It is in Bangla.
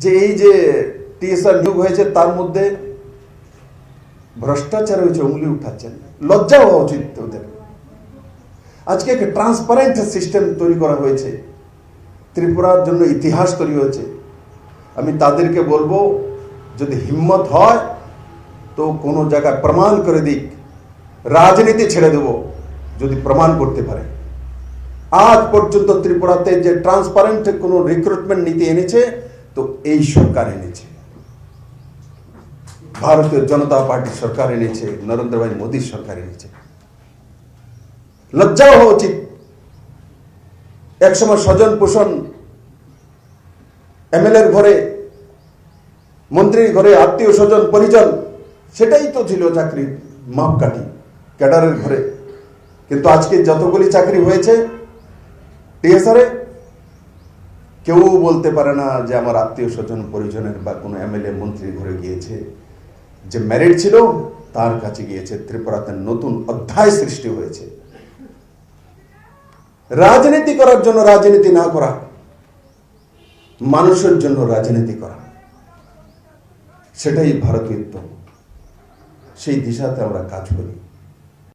যে এই যে টিএসআর নিয়োগ হয়েছে তার মধ্যে ভ্রষ্টাচার হয়েছে, উঙ্গলি উঠাচ্ছেন। লজ্জা হওয়া উচিত ওদের। আজকে একটা ট্রান্সপারেন্ট সিস্টেম তৈরি করা হয়েছে, ত্রিপুরার জন্য ইতিহাস তৈরি হয়েছে। আমি তাদেরকে বলবো, যদি হিম্মত হয় তো কোনো জায়গায় প্রমাণ করে দিক, রাজনীতি ছেড়ে দেব যদি প্রমাণ করতে পারে। আজ পর্যন্ত ত্রিপুরাতে যে ট্রান্সপারেন্ট কোনো রিক্রুটমেন্ট নীতি এনেছে তো এই সরকার এনেছে, ভারতীয় জনতা পার্টির সরকার এনেছে, নরেন্দ্র ভাই মোদীর সরকার এনেছে। লজ্জা হওয়া উচিত। একসময় স্বজন পোষণ, এমএলএর ঘরে, মন্ত্রীর ঘরে, আত্মীয় স্বজন পরিজন, সেটাই তো ছিল চাকরির মাপকাঠি ক্যাডারের ঘরে। কিন্তু আজকে যতগুলি চাকরি হয়েছে টিএসআরে, কেউ বলতে পারে না যে আমার আত্মীয় স্বজন পরিজনের বা কোনো এমএলএ মন্ত্রীর ঘরে গিয়েছে। যে মেরিট ছিল তার কাছে গিয়েছে। ত্রিপুরাতে নতুন অধ্যায় সৃষ্টি হয়েছে। রাজনীতি করার জন্য রাজনীতি না করা, মানুষের জন্য রাজনীতি করা, সেটাই ভারতীয়ত্ব। সেই দিশাতে আমরা কাজ করি।